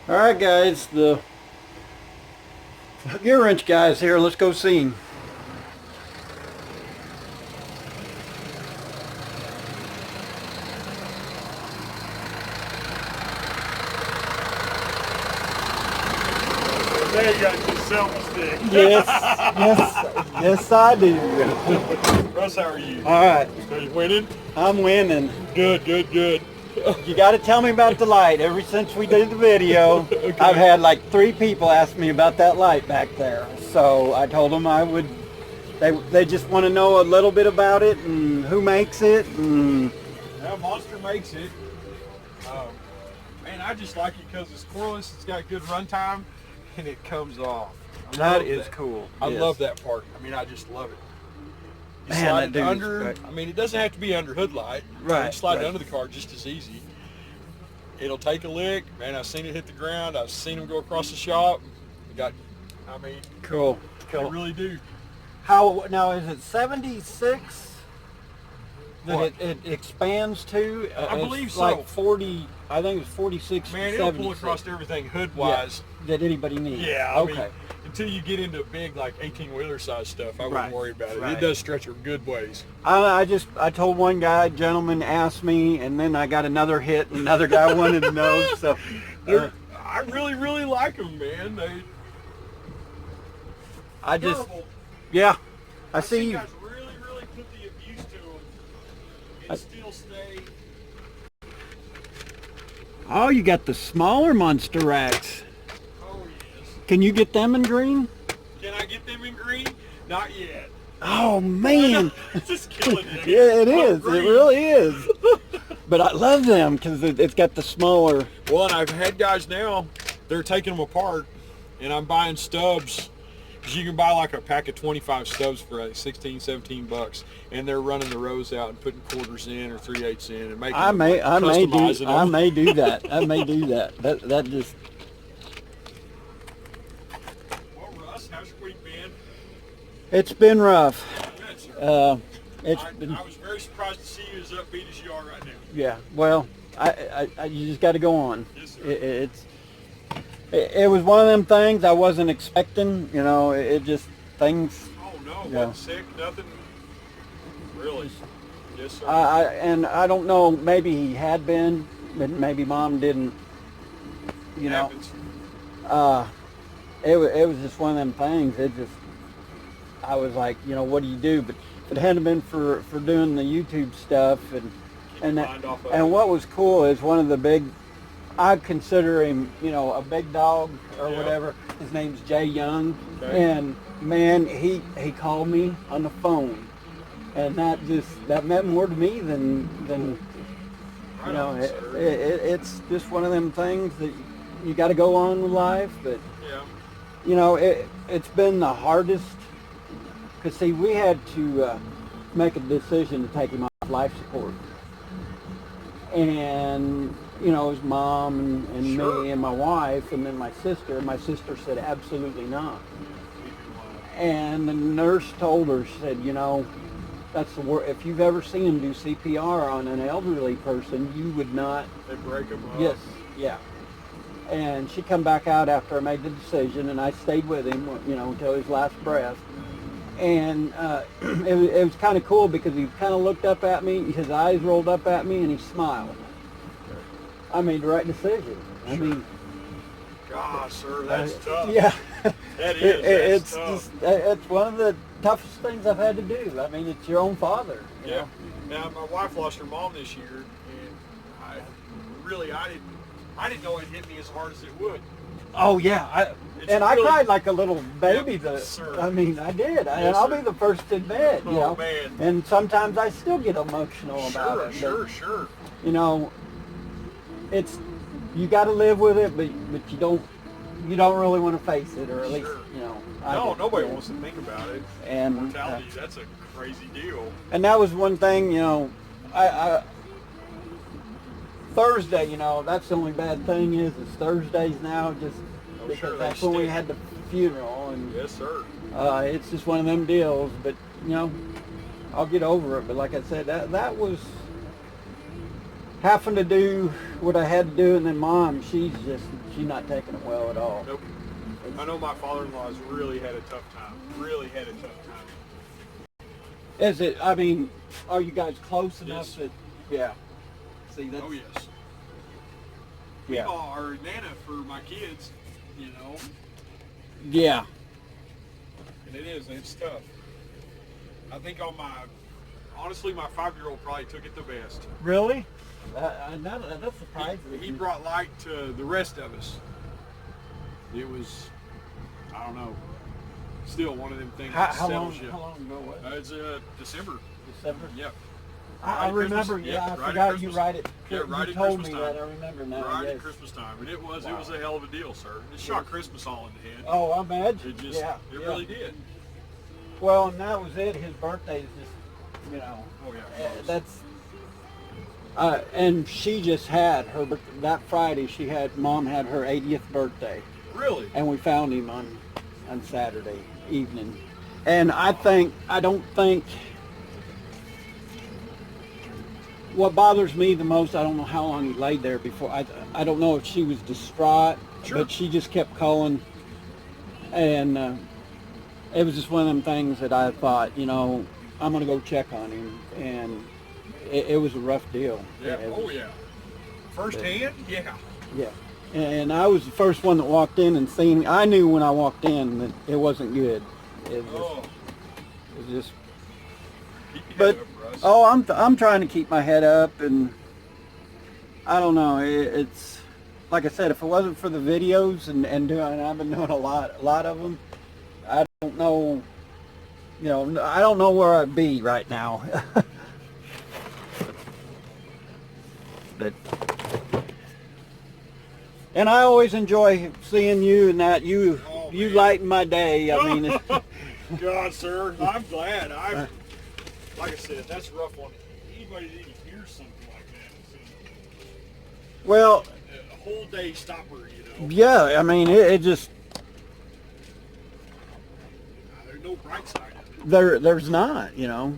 All right, guys, the Gearwrench guys here. Let's go see him. There you got your selfie stick. Yes, yes, yes, I do. Russ, how are you? All right, Are you winning? I'm winning. Good, good, good. You got to tell me about the light. Ever since we did the video, I've had like 3 people ask me about that light back there. So I told them I would. They just want to know a little bit about it and who makes it. And Yeah, Monster makes it. Man, I just like it because it's cordless, it's got good runtime, and it comes off. that is cool. I Yes. love that part. I mean, I just love it. You Man, slide that it dude is under. great. I mean, it doesn't have to be under hood light. Right, You slide right. it under the car just as easy. It'll take a lick. Man, I've seen it hit the ground. I've seen them go across the shop. I mean, Cool. they Cool. really do. How now is it 76 that What? it expands to? I It's believe so. like 40. I think it's 46. Man, it'll pull 76 across everything hood-wise. that anybody needs. Yeah, I Okay. mean, until you get into big, like 18-wheeler size stuff, I wouldn't Right, worry about it. right. It does stretch a good ways. I told one guy, gentleman asked me, and then I got another hit, and another guy wanted to know. So, I really, really like them, man. I just, Durable. yeah, I I've seen see you. guys really, really put the abuse to them and still stay. Oh, you got the smaller monster racks. Oh, yes. Can you get them in green? Can I get them in green? Not yet. Oh man. It's just killing it. Yeah, it Oh, is. It green. really is. But I love them because it's got the smaller. Well, and I've had guys now, they're taking them apart, and I'm buying stubs. 'Cause you can buy like a pack of 25 stubs for like 16, 17 bucks, and they're running the rows out and putting quarters in or 3/8 in and making I may do customizing I them. may do that. I may do that. That just Well, Russ, how's your week been? it's been rough. Good, sir. It's been I was very surprised to see you as upbeat as you are right now. yeah. Well, I you just got to go on. Yes, sir. It was one of them things I wasn't expecting. You know, it just things. Oh no, Yeah. wasn't sick, nothing. Really? Yes, sir. I don't know. Maybe he had been, but maybe mom didn't. You know. Happens. It was just one of them things. I was like, you know, what do you do? But if it hadn't been for doing the YouTube stuff and your mind off of and it. what was cool is one of the big, I consider him, you know, a big dog or Yeah. whatever. His name's Jay Young, Okay. and man, he called me on the phone, and that meant more to me than Right you know. on, sir. It's just one of them things that you got to go on with life, but. Yeah. You know, it's been the hardest, because see, we had to make a decision to take him off life support. And, you know, his mom and Sure. me and my wife and then my sister. My sister said, absolutely not. And the nurse told her, she said, you know, that's the worst. If you've ever seen him do CPR on an elderly person, you would not. They break them up. Yes, yeah. And she come back out after I made the decision, and I stayed with him, you know, until his last breath. And it was kind of cool because he kind of looked up at me, his eyes rolled up at me, and he smiled. I made the right decision. I Sure. mean, Gosh, sir, that's tough. yeah. That is. That's It's tough. just, it's one of the toughest things I've had to do. I mean, it's your own father. You Yeah. know? Now my wife lost her mom this year, and I didn't know it hit me as hard as it would. Oh yeah, It's I really- cried like a little baby. Yeah, sir. I mean, I did, and Yes, I'll sir. be the first to admit. You Oh, know, man. and sometimes I still get emotional about it. but, Sure. you know, it's you got to live with it, but you don't really want to face it, or at least Sure. you know. No, nobody yeah. wants to think about it. And Mortality, that's a crazy deal. and that was one thing, you know. I Thursday, you know, that's the only bad thing is it's Thursdays now, just Oh, because sure, that's they when we stick. had the funeral, and Yes, sir. it's just one of them deals. But you know, I'll get over it. But like I said, that was having to do what I had to do, and then Mom, she's not taking it well at all. Nope. I know my father-in-law's really had a tough time. Really had a tough time. Is it? I mean, are you guys close enough Yes. that? Yeah. See, that's. Oh yes. Yeah. We are Nana for my kids, you know. Yeah. And it's tough. I think honestly, my 5-year-old probably took it the best. Really? That's surprising. He brought light to the rest of us. It was, I don't know, still one of them things that How settles long? you. How long ago was it? It's December. December. Yep. I Right at remember. Christmas. Yeah, Yep, I right at forgot you Christmas. write it. Yeah, right you at told Christmas me time. that. I remember now. Right yes. at Christmas time, and it was Wow. a hell of a deal, sir. It shot Christmas all in the head. Oh, I imagine. It just, yeah. it yeah. really did. Well, and that was it. His birthday is just, you know. Oh yeah. That's. And she just had that Friday. Mom had her 80th birthday, Really? and we found him on Saturday evening. And I don't think. What bothers me the most, I don't know how long he laid there before. I don't know if she was distraught, Sure. but she just kept calling, and it was just one of them things that I thought, you know, I'm gonna go check on him, and it was a rough deal. Yeah. It Oh was- yeah. First hand? Yeah. Yeah. And I was the first one that walked in and seen. I knew when I walked in that it wasn't good. It was just. Keep your But head up, Russ. oh, I'm trying to keep my head up, and I don't know. It's like I said, if it wasn't for the videos and I've been doing a lot of them. I don't know. You know, I don't know where I'd be right now. But. And I always enjoy seeing you and that you Oh, you man. lighten my day. I mean, God, sir, I'm glad. Like I said, that's a rough one. Anybody that even hears something like that, well, it's a whole day stopper, you know. yeah. I mean, it just There's no bright side of it. there's not, you know.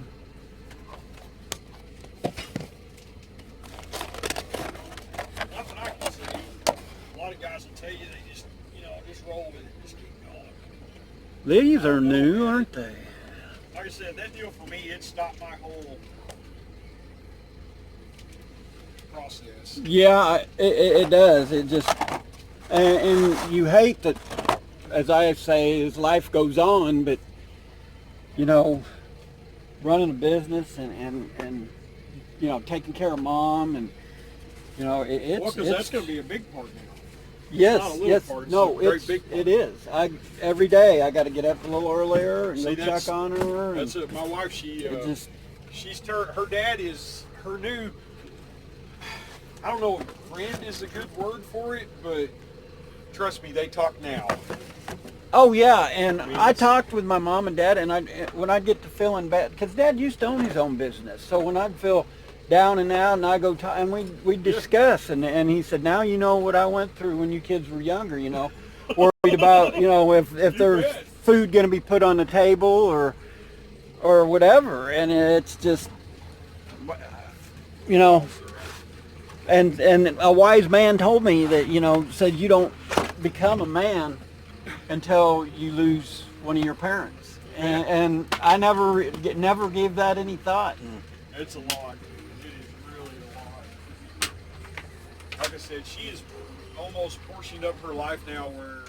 Nothing I can say. A lot of guys will tell you they just, just roll with it, just keep going. These are new, aren't they? Like I said, that deal for me, it stopped my whole process. Yeah, it does. It just and you hate that, as I say, as life goes on, but you know, running a business and you know, taking care of Mom, and you know, Because that's going to be a big part now. Yes, not a little yes, part, it's no, a great big part. it is. Every day I got to get up a little earlier and See, go check on her. And That's it. My wife, her dad is her new, I don't know if friend is a good word for it, but trust me, they talk now. oh yeah, and I mean, I it's- talked with my mom and dad, and when I get to feeling bad, because Dad used to own his own business, so when I'd feel down and out, and I go and we discuss, and he said, now you know what I went through when you kids were younger, you know, worried about, you know, if there's bet. food going to be put on the table or whatever, and it's just, you know, and a wise man told me that, you know, said you don't become a man until you lose one of your parents, and I never gave that any thought. It's a lot. It is really a lot. Like I said, she is almost portioned up her life now where